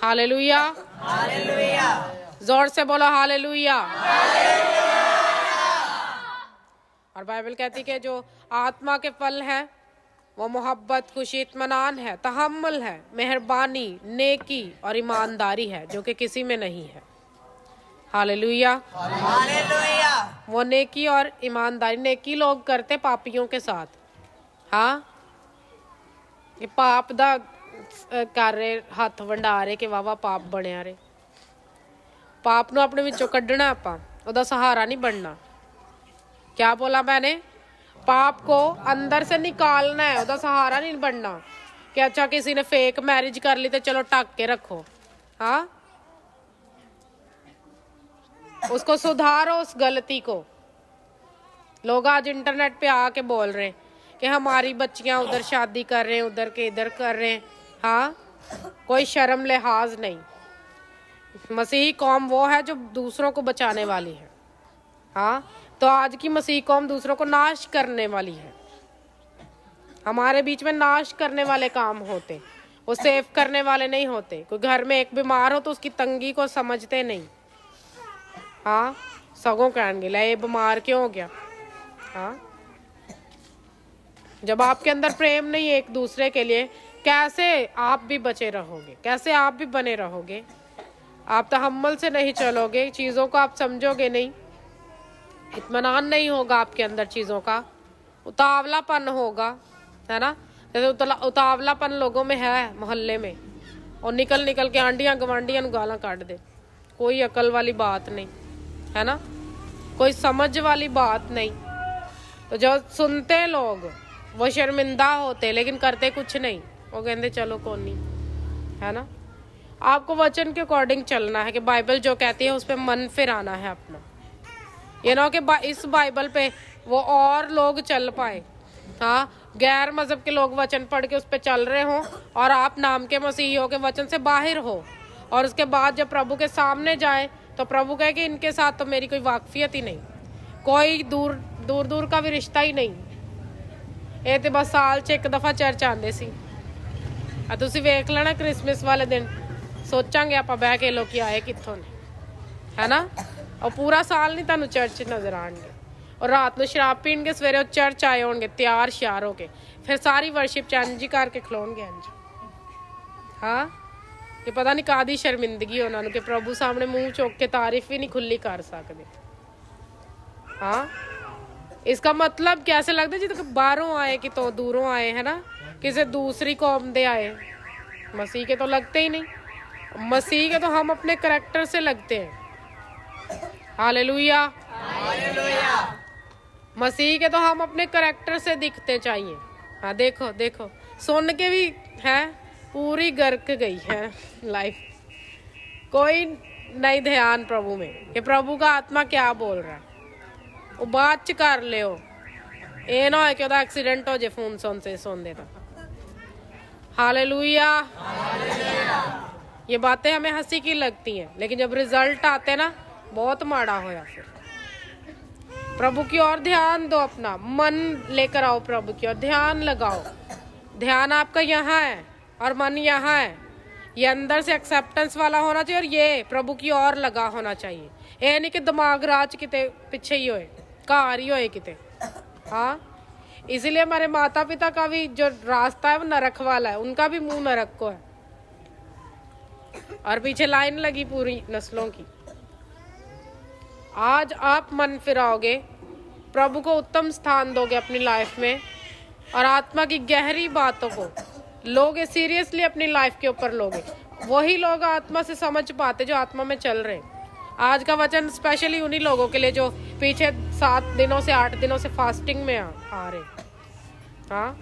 Hallelujah, hallelujah. जोर से बोलो हालेलुया। और बाइबल कहती कि जो आत्मा के फल है वो मोहब्बत, खुशी, इत्मीनान है, तहम्मुल है, मेहरबानी, नेकी और ईमानदारी है, जो कि किसी में नहीं है। Hallelujah, hallelujah. वो नेकी और ईमानदारी, नेकी लोग करते पापियों के साथ। हाँ, ये पाप दा कर रहे, हथ वंडा रहे कि वाह पाप बनिया रे। पाप नूं अपने विचों कड्ढना, आपां ओहदा सहारा नहीं बनना। क्या बोला मैंने? पाप को अंदर से निकालना है, ओहदा सहारा नहीं बनना कि अच्छा किसी ने फेक मैरिज कर ली तो चलो ढक के रखो। हाँ, उसको सुधारो, उस गलती को। लोग आज इंटरनेट पे आके बोल रहे हैं कि हमारी बच्चियां उधर शादी कर रहे हैं, उधर के इधर कर रहे हैं। हाँ, कोई शर्म लिहाज नहीं। मसीही कौम वो है जो दूसरों को बचाने वाली है। हाँ, तो आज की मसीही कौम दूसरों को नाश करने वाली है। हमारे बीच में नाश करने वाले काम होते, वो सेव करने वाले नहीं होते। कोई घर में एक बीमार हो तो उसकी तंगी को समझते नहीं। हाँ, सगों कहने ला ये बीमार क्यों हो गया। हाँ, जब आपके अंदर प्रेम नहीं है एक दूसरे के लिए, कैसे आप भी बचे रहोगे? कैसे आप भी बने रहोगे? आप तहम्मुल से नहीं चलोगे, चीज़ों को आप समझोगे नहीं, इत्मीनान नहीं होगा आपके अंदर, चीज़ों का उतावलापन होगा, है ना। जैसे उतावलापन लोगों में है मोहल्ले में, और निकल निकल के आंडियां गवांडियां गालां काट दे। कोई अकल वाली बात नहीं, है ना, कोई समझ वाली बात नहीं। तो जो सुनते लोग वो शर्मिंदा होते, लेकिन करते कुछ नहीं। वो कहते चलो कौन नहीं, है ना। आपको वचन के अकॉर्डिंग चलना है कि बाइबल जो कहती है उस पर मन फिराना है अपना। ये ना कि इस बाइबल पे वो और लोग चल पाए। हाँ, गैर मजहब के लोग वचन पढ़ के उस पर चल रहे हों और आप नाम के मसीहियों के वचन से बाहर हो, और उसके बाद जब प्रभु के सामने जाए तो प्रभु कहे कि इनके साथ तो मेरी कोई वाकफियत ही नहीं, कोई दूर का भी रिश्ता ही नहीं। ये तो बस साल च एक दफा चर्च आते सी। तुसी वेख लेना क्रिसमस वाले दिन सोचांगे आप बह के लोग आए कित्थों ने, है ना। और पूरा साल नहीं तुहानू चर्च नजर आएंगे। और रात में शराब पीन के सवेरे चर्च आए होंगे तैयार श्यार हो के, फिर सारी वर्शिप चंज करके खलोणगे इंज। हाँ, ये पता नहीं कादी शर्मिंदगी उन्होंने कि प्रभु सामने मुंह चुक के तारीफ भी नहीं खुली कर सकते। हाँ, इसका मतलब कैसे लगता है जितने बाहरों आए कि तो दूरों आए, है ना, किसी दूसरी कौम दे आए, मसीह के तो लगते ही नहीं। मसीह के तो हम अपने करैक्टर से लगते हैं। हालेलुया, मसीह के तो हम अपने करैक्टर से दिखते चाहिए। हाँ, देखो देखो, सुन के भी है पूरी गर्क गई है लाइफ, कोई नहीं ध्यान प्रभु में कि प्रभु का आत्मा क्या बोल रहा है। वो बात च कर ले, ये ना हो कि ओदा एक्सीडेंट हो जाए फोन सुनते तो। हालेलुया। ये बातें हमें हंसी की लगती हैं, लेकिन जब रिजल्ट आते ना बहुत माड़ा होया। फिर प्रभु की ओर ध्यान दो, अपना मन लेकर आओ प्रभु की ओर, ध्यान लगाओ। ध्यान आपका यहाँ है और मन यहाँ है। ये अंदर से एक्सेप्टेंस वाला होना चाहिए और ये प्रभु की ओर लगा होना चाहिए। ये नहीं कि दिमाग राज किते पीछे ही होए, कार ही होए किते। हाँ, इसीलिए हमारे माता पिता का भी जो रास्ता है वो नरक वाला है, उनका भी मुंह नरक को है और पीछे लाइन लगी पूरी नस्लों की। आज आप मन फिराओगे, प्रभु को उत्तम स्थान दोगे अपनी लाइफ में और आत्मा की गहरी बातों को लोगे, सीरियसली अपनी लाइफ के ऊपर लोगे, वही लोग आत्मा से समझ पाते जो आत्मा में चल रहे हैं। आज का वचन स्पेशली उन्हीं लोगों के लिए जो पीछे 7 दिनों से 8 दिनों से फास्टिंग में आ रहे। हाँ,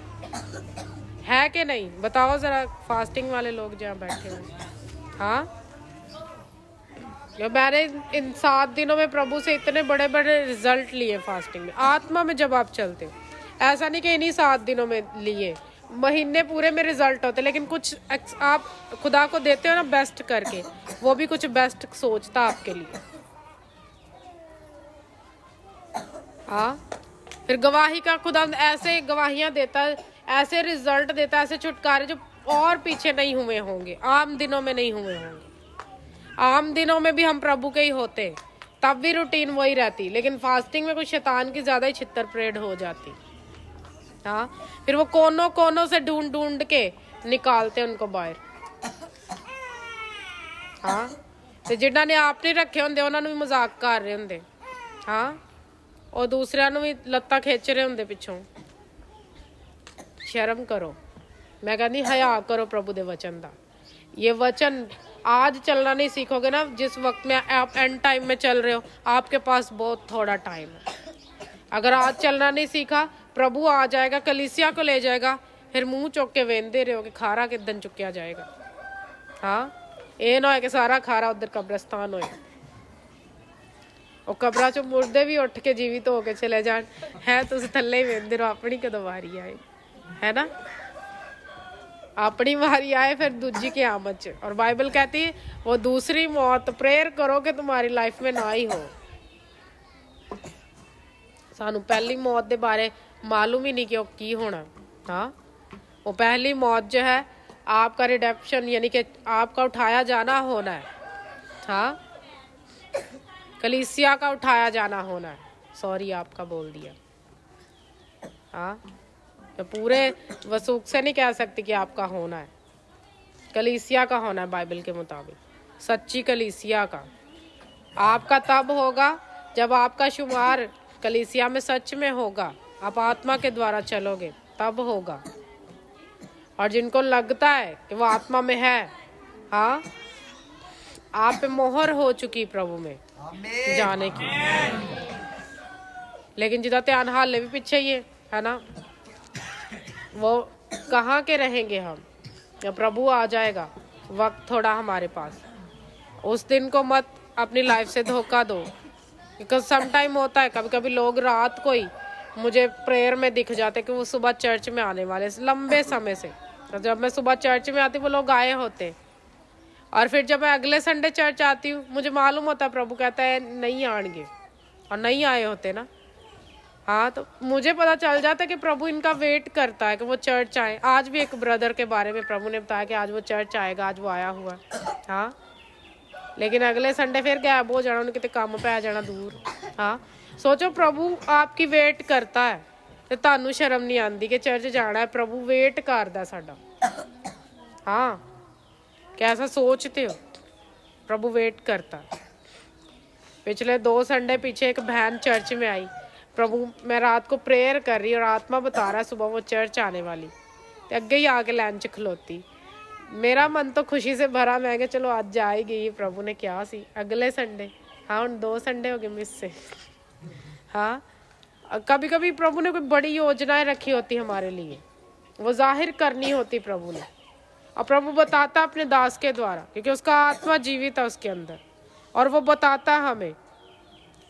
है कि नहीं बताओ जरा, फास्टिंग वाले लोग जहाँ बैठे हैं। हाँ, मैंने इन 7 दिनों में प्रभु से इतने बड़े बड़े रिजल्ट लिए फास्टिंग में, आत्मा में जब आप चलते हो। ऐसा नहीं कि इन्हीं 7 दिनों में लिए, महीने पूरे में रिजल्ट होते, लेकिन कुछ आप खुदा को देते हो ना बेस्ट करके, वो भी कुछ बेस्ट सोचता आपके लिए। हाँ, फिर गवाही का खुदा ऐसे गवाहियां देता, ऐसे रिजल्ट देता, ऐसे छुटकारे जो और पीछे नहीं हुए होंगे, आम दिनों में नहीं हुए होंगे। आम दिनों में भी हम प्रभु के ही होते, तब भी रूटीन वही रहती, लेकिन फास्टिंग में कुछ शैतान की ज्यादा ही छितर परेड हो जाती। हाँ, फिर वो कोनों कोनों से ढूंढ ढूंढ के निकालते उनको बाहर। हाँ, तो जिन्हों ने आप नहीं रखे होंगे उन्होंने भी मजाक कर रहे होंगे। हाँ, और दूसरिया भी लत्ता खिंच रहे होंगे पिछों। शर्म करो, मैं कहती हया करो प्रभु दे वचन दा। ये वचन आज चलना नहीं सीखोगे ना, जिस वक्त में आप एंड टाइम में चल रहे हो, आपके पास बहुत थोड़ा टाइम है। अगर आज चलना नहीं सीखा, प्रभु आ जाएगा, कलीसिया को ले जाएगा, फिर मुंह चौक के वेंदे रहे हो कि खारा किदन चुकिया जाएगा। हाँ, ये ना हो कि सारा खारा उधर कब्रस्तान होए और कब्रा चो मुर्दे भी उठ के जीवित होके चले जान, है तुम थले ही वेंदे रहो, अपनी कदों वारी आए, है ना, अपनी बारी आए फिर दूजी की आमद च। और बाइबल कहती है वो दूसरी मौत प्रेयर करो कि तुम्हारी लाइफ में ना ही हो। सानू पहली मौत दे बारे मालूम ही नहीं कि की होना। हाँ, वो पहली मौत जो है आपका रिडेप्शन, यानी कि आपका उठाया जाना होना है। हाँ, कलीसिया का उठाया जाना होना है। सॉरी, आपका बोल दिया। हाँ, तो पूरे वसूख से नहीं कह सकती कि आपका होना है, कलीसिया का होना है बाइबल के मुताबिक, सच्ची कलीसिया का। आपका तब होगा जब आपका शुमार कलीसिया में सच में होगा, आप आत्मा के द्वारा चलोगे तब होगा। और जिनको लगता है कि वो आत्मा में है, हाँ, आप पे मोहर हो चुकी प्रभु में जाने की, लेकिन जितना ध्यान हाल भी पीछे ही है ना, वो कहाँ के रहेंगे हम जब प्रभु आ जाएगा। वक्त थोड़ा हमारे पास, उस दिन को मत अपनी लाइफ से धोखा दो। बिकॉज सम टाइम होता है, कभी कभी लोग रात को ही मुझे प्रेयर में दिख जाते कि वो सुबह चर्च में आने वाले लंबे समय से। तो जब मैं सुबह चर्च में आती वो लोग आए होते, और फिर जब मैं अगले संडे चर्च आती हूँ मुझे मालूम होता है प्रभु कहता है नहीं आएंगे, और नहीं आए होते ना। हाँ, तो मुझे पता चल जाता है कि प्रभु इनका वेट करता है कि वो चर्च आए। आज भी एक ब्रदर के बारे में प्रभु ने बताया कि आज वो चर्च आएगा, आज वो आया हुआ। हाँ, लेकिन अगले संडे फिर गैब हो जाना, उन्हें कितने काम पे आ जाना दूर। हाँ, सोचो प्रभु आपकी वेट करता है ਤੇ ਤੁਹਾਨੂੰ ਸ਼ਰਮ ਨਹੀਂ ਆਉਂਦੀ ਕਿ ਚਰਚ ਜਾਣਾ ਹੈ प्रभु वेट करता साडा हाँ कैसा सोचते हो प्रभु वेट करता पिछले 2 संडे पीछे एक बहन चर्च में आई प्रभु मैं रात को प्रेयर कर रही और आत्मा बता रहा सुबह वो चर्च आने वाली तो अगे ही आके लाइन च खलोती मेरा मन तो खुशी से भरा मैं क्या चलो आज जाएगी प्रभु ने क्या सी अगले संडे हाँ हुण 2 संडे हो गए मिस से हाँ कभी कभी प्रभु ने कोई बड़ी योजनाएं रखी होती हमारे लिए वो जाहिर करनी होती प्रभु ने और प्रभु बताता अपने दास के द्वारा क्योंकि उसका आत्मा जीवित है उसके अंदर और वो बताता हमें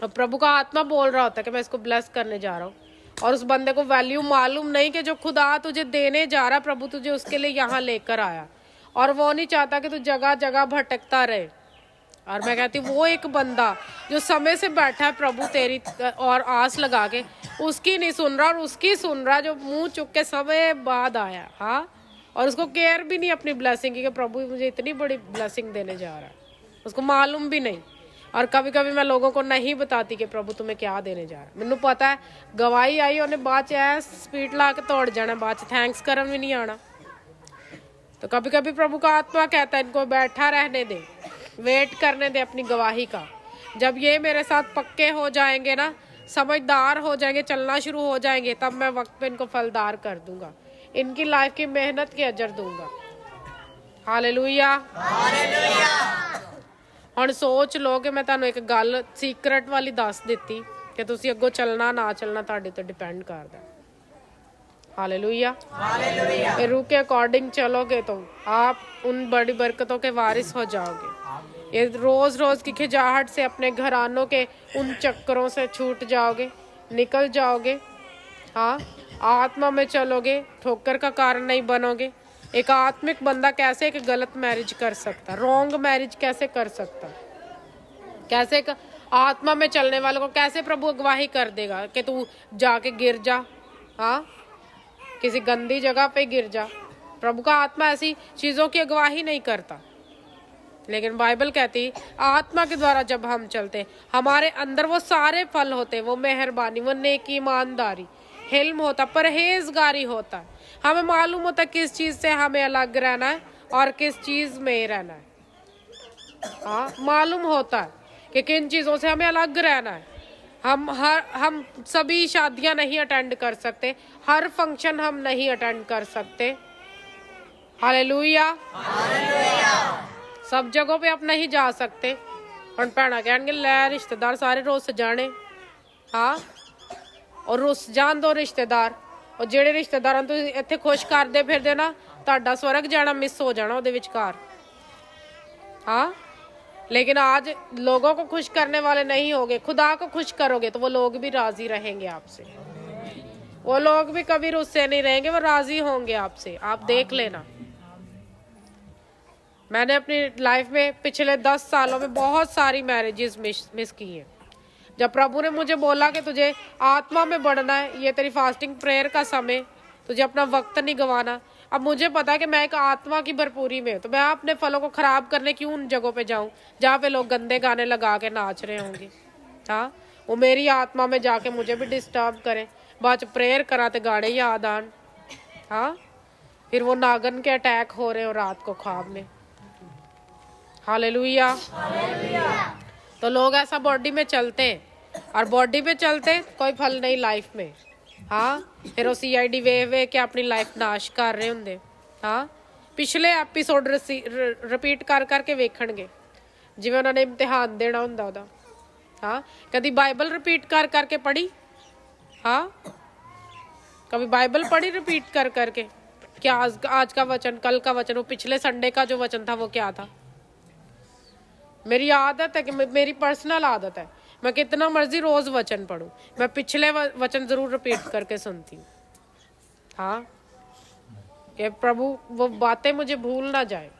और प्रभु का आत्मा बोल रहा होता है कि मैं इसको ब्लेस करने जा रहा हूँ और उस बंदे को वैल्यू मालूम नहीं कि जो खुदा तुझे देने जा रहा प्रभु तुझे उसके लिए यहाँ लेकर आया और वो नहीं चाहता कि तू जगह जगह भटकता रहे और मैं कहती हूँ वो एक बंदा जो समय से बैठा है प्रभु तेरी और आस लगा के उसकी नहीं सुन रहा और उसकी सुन रहा जो मुंह चुक के समय बाद आया हाँ और उसको केयर भी नहीं अपनी ब्लेसिंग की कि प्रभु मुझे इतनी बड़ी ब्लेसिंग देने जा रहा है उसको मालूम भी नहीं और कभी कभी मैं लोगों को नहीं बताती कि प्रभु तुम्हें क्या देने जा रहा है मैनू पता है गवाही आई उन्हें बाद च स्पीड ला के तोड़ जाना बाद थैंक्स करन भी नहीं आना तो कभी कभी प्रभु का आत्मा कहता है इनको बैठा रहने दे वेट करने दे अपनी गवाही का जब ये मेरे साथ पक्के हो जाएंगे ना समझदार हो जाएंगे चलना शुरू हो जाएंगे तब मैं वक्त पे इनको फलदार कर दूंगा इनकी लाइफ की मेहनत के अजर दूंगा हालेलुया हालेलुया हुण सोच लो कि मैं तुहानू एक गल सीक्रेट वाली दस दित्ती कि तुसीं अग्गों चलना ना चलना तुहाडे ते डिपेंड करदा हालेलुया हालेलुया रूह के अकॉर्डिंग चलोगे तो आप उन बड़ी बरकतों के वारिस हो जाओगे ये रोज रोज की खिजाहट से अपने घरानों के उन चक्करों से छूट जाओगे निकल जाओगे हाँ आत्मा में चलोगे ठोकर का कारण नहीं बनोगे एक आत्मिक बंदा कैसे एक गलत मैरिज कर सकता रॉन्ग मैरिज कैसे कर सकता कैसे आत्मा में चलने वालों को कैसे प्रभु अगवाही कर देगा कि तू जाके गिर जा हाँ किसी गंदी जगह पे गिर जा प्रभु का आत्मा ऐसी चीजों की अगवाही नहीं करता लेकिन बाइबल कहती आत्मा के द्वारा जब हम चलते हमारे अंदर वो सारे फल होते वो मेहरबानी वो नेकी ईमानदारी हिल्म होता परहेजगारी होता हमें मालूम होता किस चीज से हमें अलग रहना है और किस चीज में रहना है हाँ मालूम होता है कि किन चीजों से हमें अलग रहना है हम सभी शादियां नहीं अटेंड कर सकते हर फंक्शन हम नहीं अटेंड कर सकते हालेलुया हालेलुया सब जगहों पे आप नहीं जा सकते हम भैन कह लै रिश्तेदार सारे रुस जाने हाँ और रुस जान दो रिश्तेदार और जेड़े रिश्तेदारां तुसीं इत्थे खुश करदे फिरदे ना तुहाडा स्वर्ग जाना मिस हो जाना उहदे विचकार हाँ लेकिन आज लोगों को खुश करने वाले नहीं होगे खुदा को खुश करोगे तो वो लोग भी राजी रहेंगे आपसे वो लोग भी कभी रुस्से नहीं रहेंगे वो राजी होंगे आपसे आप देख लेना मैंने अपनी लाइफ में पिछले 10 सालों में बहुत सारी मैरिजेस मिस की हैं जब प्रभु ने मुझे बोला कि तुझे आत्मा में बढ़ना है ये तेरी फास्टिंग प्रेयर का समय तुझे अपना वक्त नहीं गंवाना अब मुझे पता है कि मैं एक आत्मा की भरपूरी में हूँ तो मैं अपने फलों को खराब करने क्यों उन जगहों पे जाऊँ जहाँ पे लोग गंदे गाने लगा के नाच रहे होंगे हाँ वो मेरी आत्मा में जाके मुझे भी डिस्टर्ब करें बाद प्रेयर करा तो गाने याद आन हाँ फिर वो नागन के अटैक हो रहे हो रात को ख्वाब में हालेलुया तो लोग ऐसा बॉडी में चलते हैं और बॉडी पे चलते कोई फल नहीं लाइफ में हाँ फिर वो CID वे के अपनी लाइफ नाश कर रहे होंगे हाँ पिछले एपीसोड रिपीट कर करके वेखणगे जिवें उन्होंने इम्तिहान देना हुंदा उहदा हाँ कभी बाइबल रिपीट कर करके पढ़ी हाँ कभी बाइबल पढ़ी रिपीट कर करके क्या आज का वचन कल का वचन वो पिछले संडे का जो वचन था वो क्या था मेरी आदत है कि मेरी पर्सनल आदत है मैं कितना मर्जी रोज वचन पढूं मैं पिछले वचन जरूर रिपीट करके सुनती हूँ हाँ कि प्रभु वो बातें मुझे भूल ना जाए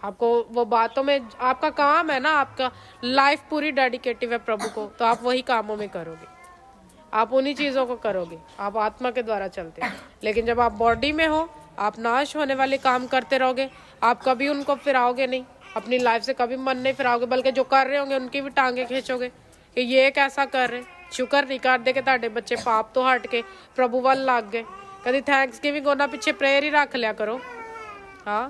आपको वो बातों में आपका काम है ना आपका लाइफ पूरी डेडिकेटिव है प्रभु को तो आप वही कामों में करोगे आप उन्हीं चीज़ों को करोगे आप आत्मा के द्वारा चलते हैं लेकिन जब आप बॉडी में हो आप नाश होने वाले काम करते रहोगे आप कभी उनको फिराओगे नहीं अपनी लाइफ से कभी मन नहीं फिराओगे बल्कि जो कर रहे होंगे उनकी भी टांगे खींचोगे कि ये कैसा कर रहे ਸ਼ੁਕਰ ਨਹੀਂ ਕਰਦੇ ਕਿ ਤੁਹਾਡੇ ਬੱਚੇ ਪਾਪ ਤੋਂ ਹਟ ਕੇ ਪ੍ਰਭੂ ਵੱਲ ਲੱਗ ਗਏ। ਕਦੀ ਥੈਂਕਸਗਿਵਿੰਗ ਉਹਨਾਂ ਪਿੱਛੇ ਪ੍ਰੇਅਰ ਹੀ ਰੱਖ ਲਿਆ ਕਰੋ। हाँ,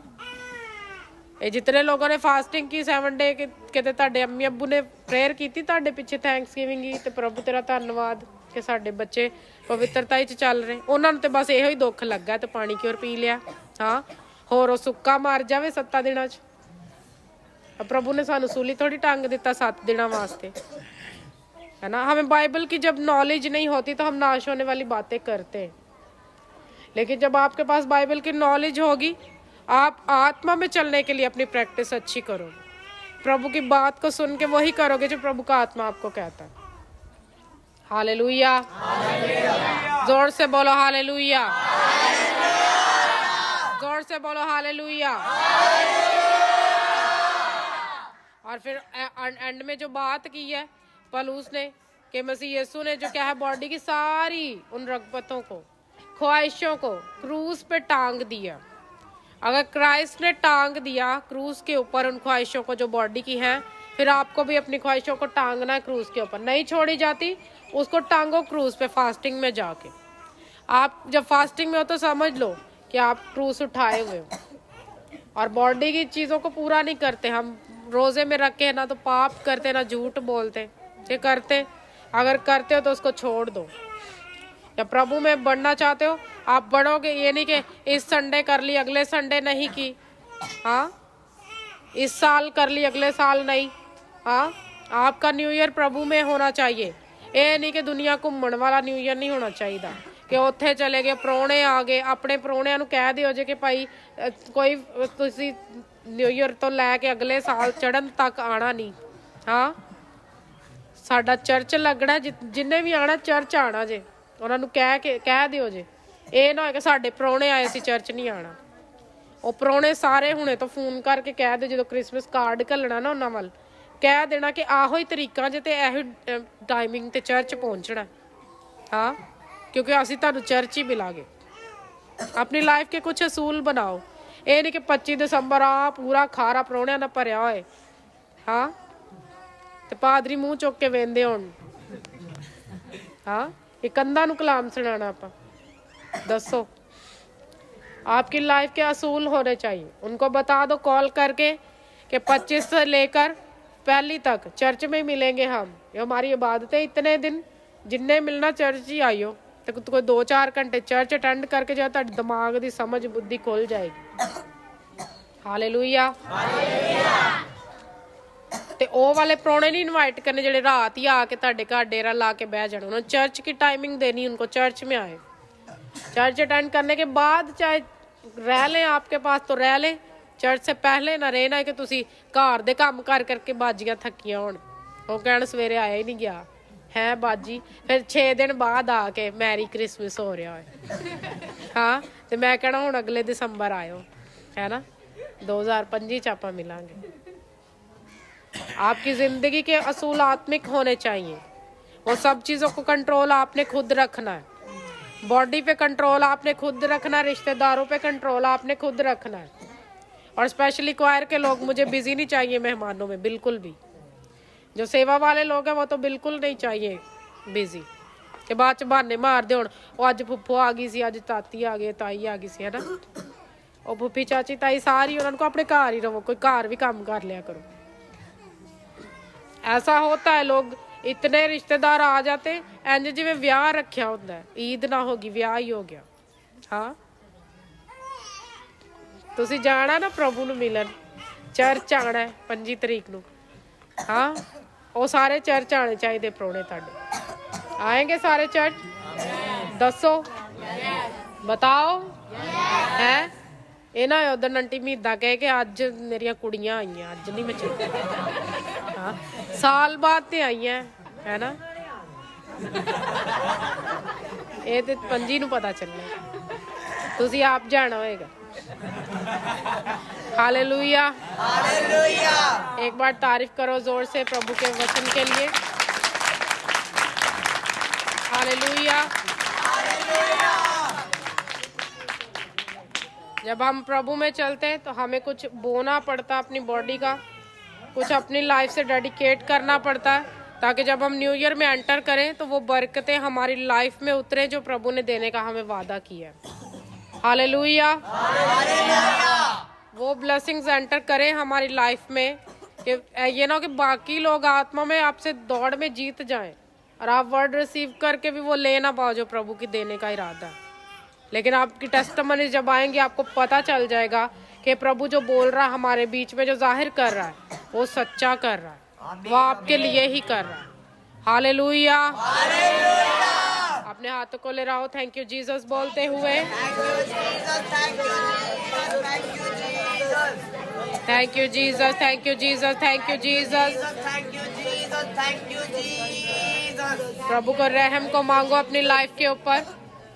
ये जितने लोगों ने फास्टिंग की 7 डे कहते ਤੁਹਾਡੇ ਅੰਮੀ ਅੱਬੂ ਨੇ ਪ੍ਰੇਅਰ ਕੀਤੀ ਤੁਹਾਡੇ ਪਿੱਛੇ ਥੈਂਕਸਗਿਵਿੰਗ ਹੀ, ਤੇ ਪ੍ਰਭੂ ਤੇਰਾ ਧੰਨਵਾਦ ਕਿ ਸਾਡੇ ਬੱਚੇ ਪਵਿੱਤਰਤਾ ਵਿੱਚ ਚੱਲ ਰਹੇ। ਉਹਨਾਂ ਨੂੰ ਤੇ ਬਸ ਇਹੋ ਹੀ ਦੁੱਖ ਲੱਗਾ ਤੇ ਪਾਣੀ ਕਿਉਂ ਪੀ ਲਿਆ। ਹਾਂ, ਹੋਰ ਉਹ ਸੁੱਕਾ ਮਰ ਜਾਵੇ 7 ਦਿਨਾਂ 'ਚ। प्रभु ने सानू सूली थोड़ी टांग देता 7 दिनों वास्ते, है ना। हमें बाइबल की जब नॉलेज नहीं होती तो हम नाश होने वाली बातें करते हैं, लेकिन जब आपके पास बाइबल की नॉलेज होगी, आप आत्मा में चलने के लिए अपनी प्रैक्टिस अच्छी करो, प्रभु की बात को सुन के वही करोगे जो प्रभु का आत्मा आपको कहता है। हालेलुया, जोर से बोलो हालेलुया, जोर से बोलो हालेलुया। और फिर एंड में जो बात की है पौलुस ने कि मसीह यीशु ने जो क्या है बॉडी की सारी उन रगबतों को, ख्वाहिशों को क्रूस पे टांग दिया। अगर क्राइस्ट ने टांग दिया क्रूस के ऊपर उन ख्वाहिशों को जो बॉडी की है, फिर आपको भी अपनी ख्वाहिशों को टांगना है क्रूस के ऊपर। नहीं छोड़ी जाती, उसको टांगो क्रूस पे फास्टिंग में जाके। आप जब फास्टिंग में हो तो समझ लो कि आप क्रूस उठाए हुए हो, और बॉडी की चीज़ों को पूरा नहीं करते। हम रोजे में रख के ना तो पाप करते ना झूठ बोलते, ये करते। अगर करते हो तो उसको छोड़ दो। या प्रभु में बढ़ना चाहते हो, आप बढ़ोगे। ये नहीं कि इस संडे कर ली अगले संडे नहीं की, हाँ, इस साल कर ली अगले साल नहीं। हाँ, आपका न्यू ईयर प्रभु में होना चाहिए। ये नहीं कि दुनिया घूमन वाला न्यू ईयर नहीं होना चाहिए कि उत्थे चले गए प्राहुणे आ गए। अपने प्राहुणिਆਂ ਨੂੰ ਕਹਿ ਦਿਓ ਜੇ ਕਿ ਭਾਈ ਕੋਈ ਤੁਸੀਂ ਨਿਊ ਈਅਰ ਤੋਂ ਲੈ ਕੇ ਅਗਲੇ ਸਾਲ ਚੜਨ ਤੱਕ ਆਣਾ ਨਹੀਂ। ਹਾਂ, ਸਾਡਾ ਚਰਚ ਲੱਗਣਾ, ਜਿੰਨੇ ਵੀ ਆਣਾ ਚਰਚ ਆਣਾ ਜੇ, ਉਹਨਾਂ ਨੂੰ ਕਹਿ ਦਿਓ ਜੇ। ਇਹ ਨਾ ਹੋਏ ਕਿ ਸਾਡੇ ਪ੍ਰਾਹੁਣੇ ਆਏ ਸੀ ਚਰਚ ਨਹੀਂ ਆਣਾ। ਉਹ ਪ੍ਰਾਹੁਣੇ ਸਾਰੇ ਹੁਣੇ ਤੋਂ ਫੋਨ ਕਰਕੇ ਕਹਿ ਦਿਓ, ਜਦੋਂ ਕ੍ਰਿਸਮਸ ਕਾਰਡ ਘੱਲਣਾ ਨਾ ਉਹਨਾਂ ਵੱਲ ਕਹਿ ਦੇਣਾ ਕਿ ਆਹੋ ਹੀ ਤਰੀਕਾਂ ਜੇ ਤੇ ਇਹੋ ਟਾਈਮਿੰਗ ਤੇ ਚਰਚ ਪਹੁੰਚਣਾ। ਹਾਂ, क्योंकि ਅਸੀਂ ਤੁਹਾਨੂੰ ਚਰਚ ਹੀ ਮਿਲਾਂਗੇ। ਆਪਣੀ ਲਾਈਫ ਕੇ ਕੁਝ ਅਸੂਲ ਬਣਾਓ। ਇਹ ਨਹੀਂ ਕਿ 25 ਦਸੰਬਰ ਆ ਪੂਰਾ ਖਾਰਾ ਪ੍ਰਾਹੁਣਿਆਂ ਦਾ ਭਰਿਆ ਹੋਏ, ਹਾਂ, ਤੇ ਪਾਦਰੀ ਮੂੰਹ ਚੁੱਕ ਕੇ ਵੇਂਦੇ ਹੋਣ। ਹਾਂ, ਇਹ ਕੰਧਾਂ ਨੂੰ ਕਲਾਮ ਸੁਣਾਣਾ ਆਪਾਂ। दसो, आपकी लाइफ के असूल होने चाहिए। उनको बता दो कॉल करके कि 25 से लेकर पहली तक चर्च में मिलेंगे हम। ये हमारी इबादतें इतने दिन, जिन्ने मिलना चर्च ही आइयो। तो कोई 2-4 घंटे चर्च अटेंड करके जाए तो दिमाग की समझ बुद्धि खुल जाएगी। हालेलुया। ਤੇ ਉਹ ਵਾਲੇ ਪ੍ਰਾਹੁਣੇ ਨਹੀਂ ਇਨਵਾਈਟ ਕਰਨੇ ਜਿਹੜੇ ਰਾਤ ਹੀ ਆ ਕੇ ਤੁਹਾਡੇ ਘਰ ਡੇਰਾ ਲਾ ਕੇ ਬਹਿ ਜਾਣ। ਉਹਨਾਂ चर्च की टाइमिंग देनी, उनको चर्च में आए। चर्च अटेंड करने के बाद चाहे रह लें आपके पास तो रह लें, चर्च से पहले ना रहना कि तुसी घर दे काम कर करके बाजियां थकियां होण। ਉਹ ਕਹਿਣ ਸਵੇਰੇ ਆਇਆ ਹੀ ਨਹੀਂ ਗਿਆ ਹੈ ਬਾਜੀ, ਫਿਰ 6 ਦਿਨ ਬਾਅਦ ਆ ਕੇ ਮੈਰੀ ਕ੍ਰਿਸਮਸ ਹੋ ਰਿਹਾ ਹੋਏ। ਹਾਂ, ਤੇ ਮੈਂ ਕਹਿਣਾ ਹੁਣ ਅਗਲੇ ਦਸੰਬਰ ਆਇਓ, ਹੈ ਨਾ, 2025 ਚ ਆਪਾਂ ਮਿਲਾਂਗੇ। आपकी जिंदगी के असूल आत्मिक होने चाहिए। वो सब चीज़ों को कंट्रोल आपने खुद रखना है। बॉडी पे कंट्रोल आपने खुद रखना है, रिश्तेदारों पे कंट्रोल आपने खुद रखना है। और स्पेशली क्वायर के लोग, मुझे बिजी नहीं चाहिए मेहमानों में, बिल्कुल भी। जो सेवा वाले लोग हैं वो तो बिल्कुल नहीं चाहिए बिजी के बाद च बहाने मार दे। वो अज फुफ्फो आ गई सी, अज ताती आ गई, ताई आ गई सी, है ना। वो फुफ्फी चाची ताई सारी उन्होंने को अपने घर ही रहो, कोई घर भी काम कर लिया करो। ऐसा होता है, लोग इतने रिश्तेदार आ जाते इंज जिवें विआह रखिया होंदा है। ईद ना होगी, विआह ही हो गया। हाँ, तुसी जाना ना प्रभु नूं मिलन, चर्च आना है 25 तरीक नूं। हाँ, वो सारे चर्च आने चाहिए प्रोने तुहाडे। आएंगे सारे चर्च? दसो, बताओ। है ਇਹ ਨਾ ਉਦੋਂ ਆਂਟੀ ਮੀਦਾ ਕਹੇ ਕਿ ਅੱਜ ਮੇਰੀਆਂ ਕੁੜੀਆਂ ਆਈਆਂ, ਅੱਜ ਨਹੀਂ ਮੈਂ ਚੱਲੀ। ਹਾਂ, ਸਾਲ ਬਾਅਦ ਤੇ ਆਈਆਂ, ਹੈ ਨਾ। ਇਹ ਤੇ 25 ਨੂੰ ਪਤਾ ਚੱਲਣਾ, ਤੁਸੀਂ ਆਪ ਜਾਣਾ ਹੋਏਗਾ। Hallelujah, hallelujah. एक बार तारीफ करो जोर से प्रभु के वचन के लिए। हालेलुया। जब हम प्रभु में चलते हैं तो हमें कुछ बोना पड़ता है अपनी बॉडी का, कुछ अपनी लाइफ से डेडिकेट करना पड़ता है ताकि जब हम न्यू ईयर में एंटर करें तो वो बरकतें हमारी लाइफ में उतरे जो प्रभु ने देने का हमें वादा किया है। हालेलुया। वो ब्लेसिंग्स एंटर करें हमारी लाइफ में कि ये ना हो कि बाकी लोग आत्मा में आपसे दौड़ में जीत जाएं और आप वर्ड रिसीव करके भी वो ले ना पाओ जो प्रभु की देने का इरादा है। लेकिन आपकी टेस्टिमनी जब आएंगी आपको पता चल जाएगा कि प्रभु जो बोल रहा है हमारे बीच में, जो जाहिर कर रहा है वो सच्चा कर रहा है, वो आपके लिए ही कर रहा है। हालेलुया। अपने हाथों को ले रहा हो थैंक यू जीसस बोलते हुए। Thank you Jesus, thank you Jesus, thank you Jesus. प्रभु को रहम को मांगो अपनी लाइफ के ऊपर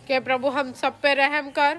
कि प्रभु हम सब पे रहम कर।